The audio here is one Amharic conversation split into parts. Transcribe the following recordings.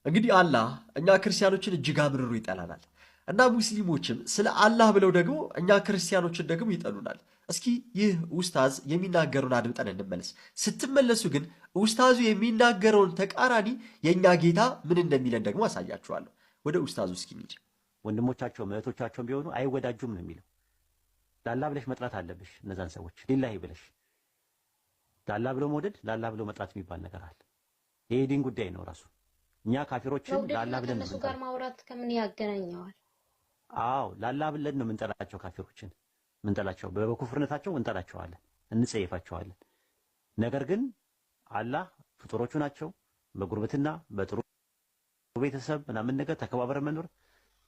እንግዲህ አላህ እኛ ክርስቲያኖችን እጅግ አምርሮ ይጠላናል እና ሙስሊሞችም ስለ አላህ ብለው ደግሞ እኛ ክርስቲያኖችን ደግሞ ይጠሉናል። እስኪ ይህ ኡስታዝ የሚናገረውን አድምጠን እንመለስ። ስትመለሱ ግን ኡስታዙ የሚናገረውን ተቃራኒ የእኛ ጌታ ምን እንደሚለን ደግሞ አሳያችኋለሁ። ወደ ኡስታዙ እስኪ እንሂድ። ወንድሞቻቸው እህቶቻቸው ቢሆኑ አይወዳጁም ነው የሚለው። ላላ ብለሽ መጥራት አለብሽ እነዛን ሰዎች ሊላሂ ብለሽ። ላላ ብሎ መውደድ ላላ ብሎ መጥራት የሚባል ነገር አለ። ይሄ ዲን ጉዳይ ነው ራሱ። እኛ ካፊሮችን ላላ ብለን ነው ጋር ማውራት ከምን ያገናኘዋል? አዎ ላላ ብለን ነው የምንጠላቸው ካፊሮችን ምንጠላቸው፣ በኩፍርነታቸው እንጠላቸዋለን፣ እንጸየፋቸዋለን። ነገር ግን አላህ ፍጡሮቹ ናቸው። በጉርብትና በጥሩ ቤተሰብ ምናምን ነገር ተከባብረን መኖር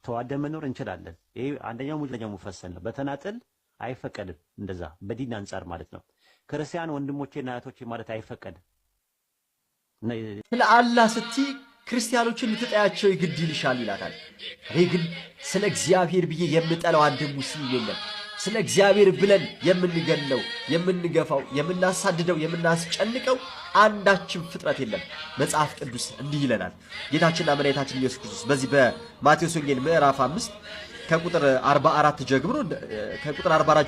ተዋደን መኖር እንችላለን። ይሄ አንደኛው ሙጅለኛው ሙፈሰል ነው። በተናጠል አይፈቀድም። እንደዛ በዲን አንፃር ማለት ነው። ክርስቲያን ወንድሞቼና እህቶቼ ማለት አይፈቀድም። ስለ አላህ ስትይ ክርስቲያኖችን ልትጠያቸው ይግድ ይልሻል ይላታል። እኔ ግን ስለ እግዚአብሔር ብዬ የምጠላው አንድ ሙስሊም የለም። ስለ እግዚአብሔር ብለን የምንገለው፣ የምንገፋው፣ የምናሳድደው፣ የምናስጨንቀው አንዳችን ፍጥረት የለም። መጽሐፍ ቅዱስ እንዲህ ይለናል። ጌታችንና መድኃኒታችን ኢየሱስ ክርስቶስ በዚህ በማቴዎስ ወንጌል ምዕራፍ 5 ከቁጥር 44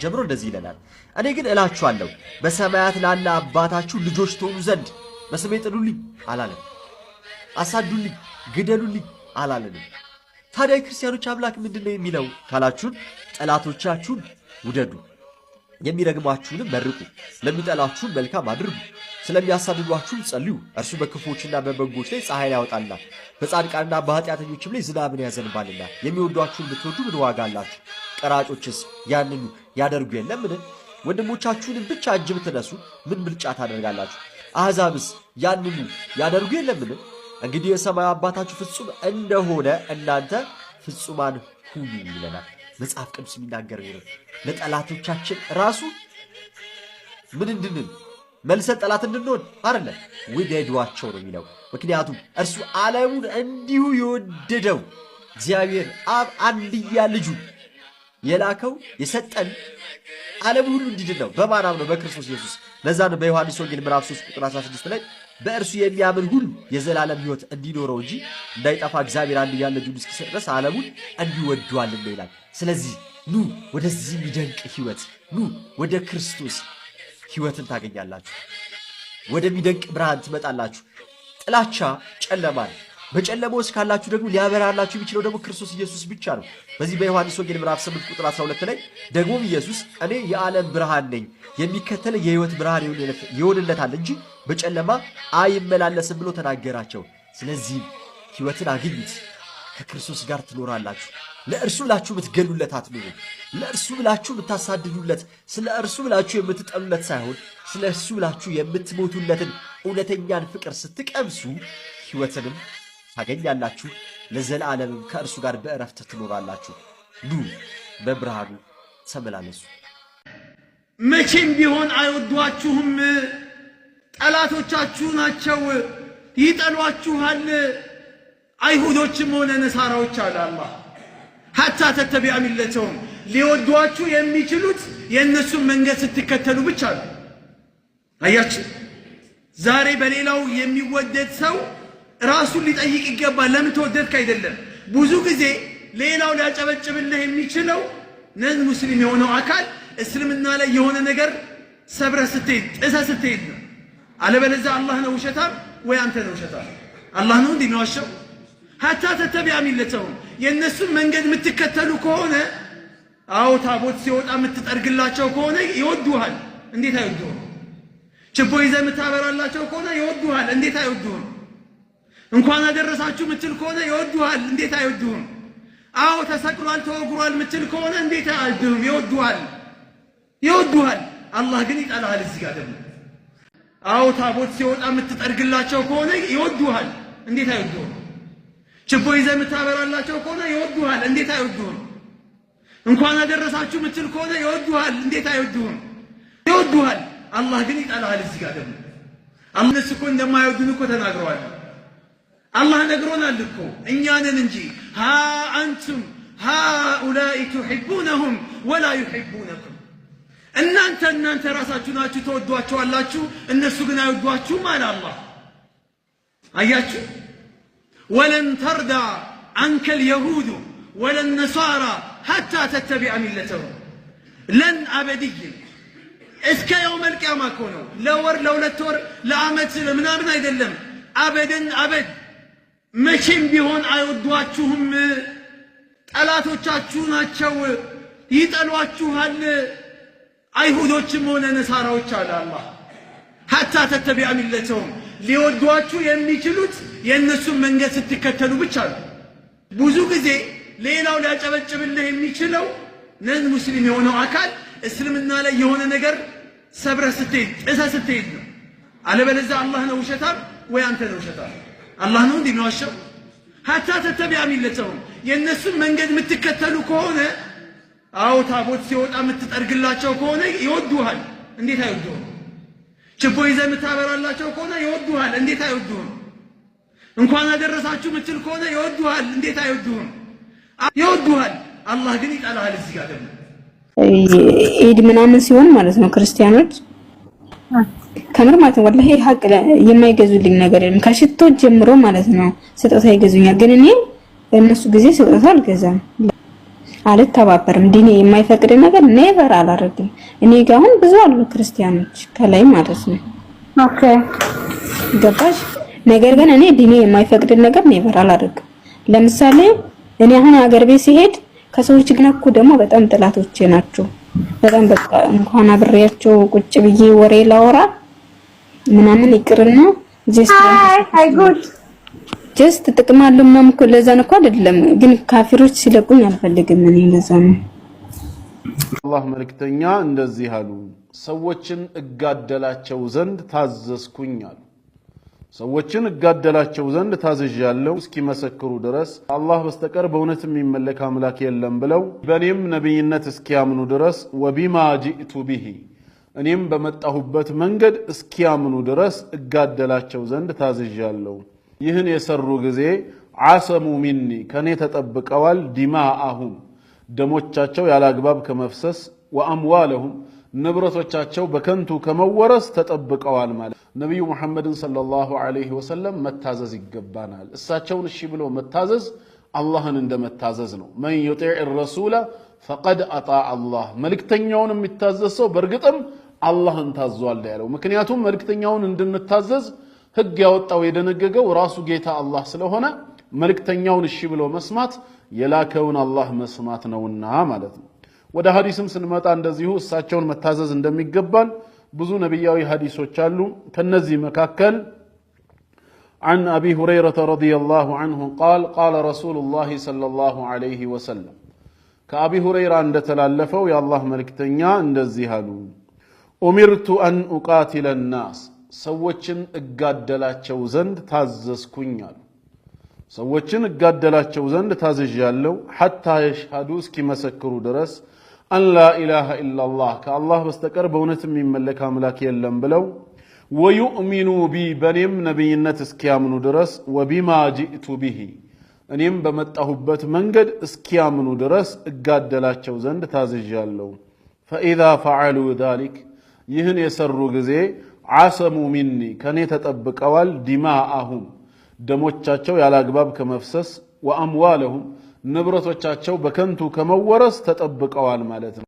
ጀምሮ እንደዚህ ይለናል። እኔ ግን እላችኋለሁ በሰማያት ላለ አባታችሁ ልጆች ትሆኑ ዘንድ በስሜ ጥሉልኝ አላለም። አሳዱልኝ፣ ግደሉልኝ አላለንም። ታዲያ የክርስቲያኖች አምላክ ምንድነው የሚለው ካላችሁን፣ ጠላቶቻችሁን ውደዱ፣ የሚረግማችሁንም መርቁ፣ ለሚጠላችሁም መልካም አድርጉ፣ ስለሚያሳድዷችሁም ጸልዩ። እርሱ በክፉዎችና በበጎች ላይ ፀሐይን ያወጣልና በጻድቃንና በኃጢአተኞችም ላይ ዝናብን ያዘንባልና። የሚወዷችሁን ብትወዱ ምን ዋጋ አላችሁ? ቀራጮችስ ያንኑ ያደርጉ የለምን? ወንድሞቻችሁንም ብቻ እጅ ብትነሱ ምን ብልጫ ታደርጋላችሁ? አሕዛብስ ያንኑ ያደርጉ የለምን? እንግዲህ የሰማዩ አባታችሁ ፍጹም እንደሆነ እናንተ ፍጹማን ሁኑ ይለናል መጽሐፍ ቅዱስ የሚናገረው ነው። ለጠላቶቻችን ራሱ ምን እንድንል መልሰን ጠላት እንድንሆን አይደለም፣ ውደዷቸው ነው የሚለው። ምክንያቱም እርሱ ዓለሙን እንዲሁ የወደደው እግዚአብሔር አብ አንድያ ልጁ የላከው የሰጠን ዓለም ሁሉ እንዲድን ነው። በማናም ነው በክርስቶስ ኢየሱስ። ለዛ ነው በዮሐንስ ወንጌል ምዕራፍ 3 ቁጥር 16 ላይ በእርሱ የሚያምን ሁሉ የዘላለም ሕይወት እንዲኖረው እንጂ እንዳይጠፋ እግዚአብሔር አንድያ ልጁን እስኪሰጥ ድረስ ዓለሙን እንዲወዷልና ይላል። ስለዚህ ኑ ወደዚህ የሚደንቅ ሕይወት፣ ኑ ወደ ክርስቶስ ሕይወትን ታገኛላችሁ፣ ወደሚደንቅ ብርሃን ትመጣላችሁ። ጥላቻ ጨለማ ነው። በጨለማ ውስጥ ካላችሁ ደግሞ ሊያበራላችሁ የሚችለው ደግሞ ክርስቶስ ኢየሱስ ብቻ ነው። በዚህ በዮሐንስ ወንጌል ምዕራፍ 8 ቁጥር 12 ላይ ደግሞም ኢየሱስ እኔ የዓለም ብርሃን ነኝ፣ የሚከተለ የሕይወት ብርሃን ይሆንለታል እንጂ በጨለማ አይመላለስም ብሎ ተናገራቸው። ስለዚህ ሕይወትን አግኙት፣ ከክርስቶስ ጋር ትኖራላችሁ። ለእርሱ ብላችሁ የምትገሉለት አትኖሩ። ለእርሱ ብላችሁ የምታሳድዱለት፣ ስለ እርሱ ብላችሁ የምትጠሉለት ሳይሆን ስለ እርሱ ብላችሁ የምትሞቱለትን እውነተኛን ፍቅር ስትቀምሱ ሕይወትንም ታገኛላችሁ፣ ለዘላለምም ከእርሱ ጋር በእረፍት ትኖራላችሁ። ኑ በብርሃኑ ተመላለሱ። መቼም ቢሆን አይወዷችሁም፣ ጠላቶቻችሁ ናቸው፣ ይጠሏችኋል። አይሁዶችም ሆነ ነሳራዎች አለ አላህ ሐታ ተተቢዐ ሚለተሁም፣ ሊወዷችሁ የሚችሉት የእነሱን መንገድ ስትከተሉ ብቻ ነው። አያችሁ፣ ዛሬ በሌላው የሚወደድ ሰው ራሱን ሊጠይቅ ይገባል። ለምን ተወደድክ አይደለም። ብዙ ጊዜ ሌላው ሊያጨበጭብልህ የሚችለው ነን ሙስሊም የሆነው አካል እስልምና ላይ የሆነ ነገር ሰብረህ ስትሄድ፣ ጥሰህ ስትሄድ ነው። አለበለዚያ አላህ ነው ውሸታም ወይ አንተ ነው ውሸታም? አላህ ነው እንዲህ የሚዋሸው? ሐታ ተተቢዐ ሚለተሁም፣ የእነሱን መንገድ የምትከተሉ ከሆነ አዎ ታቦት ሲወጣ የምትጠርግላቸው ከሆነ ይወዱሃል። እንዴት አይወዱህም? ችቦ ይዘህ የምታበራላቸው ከሆነ ይወዱሃል። እንዴት አይወዱህም? እንኳን አደረሳችሁ ምትል ከሆነ ይወዱሃል። እንዴት አይወዱህም? አዎ ተሰቅሏል ተወግሯል ምትል ከሆነ እንዴት አይወዱህም? ይወዱሃል፣ ይወዱሃል። አላህ ግን ይጠላሃል። እዚህ ጋር ደግሞ አዎ ታቦት ሲወጣ የምትጠርግላቸው ከሆነ ይወዱሃል። እንዴት አይወዱህም? ችቦ ይዘህ የምታበራላቸው ከሆነ ይወዱሃል። እንዴት አይወዱህም? እንኳን አደረሳችሁ ምትል ከሆነ ይወዱሃል። እንዴት አይወዱህም? ይወዱሃል። አላህ ግን ይጠላሃል። እዚህ ጋር ደግሞ እነሱ እኮ እንደማይወዱን እኮ ተናግረዋል። አላህ ነግሮናል እኮ እኛንን እንጂ ሃ አንቱም ሃኡላኢ ቱሒቡነሁም ወላ ዩሒቡነኩም፣ እናንተ ራሳችሁ ናችሁ ተወዷቸዋላችሁ፣ እነሱ ግን አይወዷችሁም አለ አላህ። አያችሁ፣ ወለን ተርዳ አንከ ልየሁዱ ወለን ነሳራ ሐታ ተተቢዐ ሚለተሁም። ለን አበድይ እስከ የውመል ቂያማ እኮ ነው። ለወር ለሁለት ወር ለዓመት ምናምን አይደለም። አበደን አበድ መቼም ቢሆን አይወዷችሁም። ጠላቶቻችሁ ናቸው፣ ይጠሏችኋል። አይሁዶችም ሆነ ነሳራዎች አለ አላህ። ሐታ ተተቢዐ ሚለተሁም ሊወዷችሁ የሚችሉት የእነሱን መንገድ ስትከተሉ ብቻ ነው። ብዙ ጊዜ ሌላው ሊያጨበጭብልህ የሚችለው ነን ሙስሊም የሆነው አካል እስልምና ላይ የሆነ ነገር ሰብረህ ስትሄድ ጥሰህ ስትሄድ ነው። አለበለዚያ አላህ ነው ውሸታም ወይ አንተ ነው ውሸታም? አላህ ነው እንዲህ የሚዋሸው? ሐታ ተተቢዐ ሚለተሁም የእነሱን መንገድ የምትከተሉ ከሆነ አዎ ታቦት ሲወጣ የምትጠርግላቸው ከሆነ ይወዱሃል። እንዴት አይወዱህም? ችቦ ይዘህ የምታበራላቸው ከሆነ ይወዱሃል። እንዴት አይወዱህም? እንኳን አደረሳችሁ ምትል ከሆነ ይወዱሃል። እንዴት አይወዱህም? ይወዱሃል። አላህ ግን ይጠላሃል። እዚህ ጋር ደግሞ ኢድ ምናምን ሲሆን ማለት ነው ክርስቲያኖች ከምር ማለት ነው ወላሂ ሀቅ የማይገዙልኝ ነገር የለም። ከሽቶ ጀምሮ ማለት ነው ስጦታ ይገዙኛል። ግን እኔ በእነሱ ጊዜ ስጦታ አልገዛም፣ አልተባበርም። ዲኔ የማይፈቅድ ነገር ኔቨር አላረግም። እኔ ጋር አሁን ብዙ አሉ ክርስቲያኖች ከላይ ማለት ነው። ኦኬ ገባሽ? ነገር ግን እኔ ዲኔ የማይፈቅድ ነገር ኔቨር አላረግም። ለምሳሌ እኔ አሁን ሀገር ቤት ሲሄድ ከሰዎች ግን እኮ ደግሞ በጣም ጥላቶቼ ናቸው። በጣም በቃ እንኳን አብሬያቸው ቁጭ ብዬ ወሬ ላወራ ምናምን ይቅርና ጀስት ጥቅም አለው ምናምን እኮ ለዛ ነው እኮ አይደለም። ግን ካፊሮች ሲለቁኝ አልፈልግም። እኔ ለዛ ነው አላህ መልእክተኛ እንደዚህ አሉ፣ ሰዎችን እጋደላቸው ዘንድ ታዘዝኩኝ አሉ። ሰዎችን እጋደላቸው ዘንድ ታዝዣለሁ እስኪመሰክሩ ድረስ አላህ በስተቀር በእውነት የሚመለክ አምላክ የለም ብለው በእኔም ነቢይነት እስኪያምኑ ድረስ ወቢማ ጂእቱ ቢሂ እኔም በመጣሁበት መንገድ እስኪያምኑ ድረስ እጋደላቸው ዘንድ ታዝዣለሁ። ይህን የሰሩ ጊዜ ዓሰሙ ሚኒ ከኔ ተጠብቀዋል፣ ዲማአሁም ደሞቻቸው ያለ አግባብ ከመፍሰስ፣ ወአምዋለሁም ንብረቶቻቸው በከንቱ ከመወረስ ተጠብቀዋል። ማለት ነቢዩ ሙሐመድን ሰለላሁ ዐለይሂ ወሰለም መታዘዝ ይገባናል። እሳቸውን እሺ ብሎ መታዘዝ አላህን እንደ መታዘዝ ነው። መን ዩጢዕ ረሱለ ፈቀድ አጣዕ አላህ፣ መልእክተኛውን የሚታዘዝ ሰው በእርግጥም አላህን ታዟል ያለው። ምክንያቱም መልእክተኛውን እንድንታዘዝ ህግ ያወጣው የደነገገው ራሱ ጌታ አላህ ስለሆነ መልእክተኛውን እሺ ብሎ መስማት የላከውን አላህ መስማት ነውና ማለት ነው። ወደ ሐዲስም ስንመጣ እንደዚሁ እሳቸውን መታዘዝ እንደሚገባን ብዙ ነብያዊ ሐዲሶች አሉ። ከነዚህ መካከል عن أبي هريرة رضي الله عنه قال قال رسول الله صلى الله عليه وسلم كأبي هريرة عند تلالفه يا الله ملكتنيا عند الزهالو أمرت أن أقاتل الناس سوچن እጋደላቸው ዘንድ ታዘዝኩኛል። ሰዎችን እጋደላቸው ዘንድ ታዝዣለሁ حتى يشهدوا እስኪመሰክሩ ድረስ አን ላ ኢላሃ ኢላላህ ከአላህ በስተቀር በእውነት የሚመለክ አምላክ የለም ብለው ወዩእሚኑ ቢ በኔም ነቢይነት እስኪያምኑ ድረስ ወቢማ ጂእቱ ቢሂ እኔም በመጣሁበት መንገድ እስኪያምኑ ድረስ እጋደላቸው ዘንድ ታዝዣለሁ። ፈኢዛ ፈዐሉ ዛሊክ ይህን የሰሩ ጊዜ ዓሰሙ ሚኒ ከኔ ተጠብቀዋል፣ ዲማአሁም ደሞቻቸው ያለ አግባብ ከመፍሰስ፣ ወአምዋለሁም ንብረቶቻቸው በከንቱ ከመወረስ ተጠብቀዋል ማለት ነው።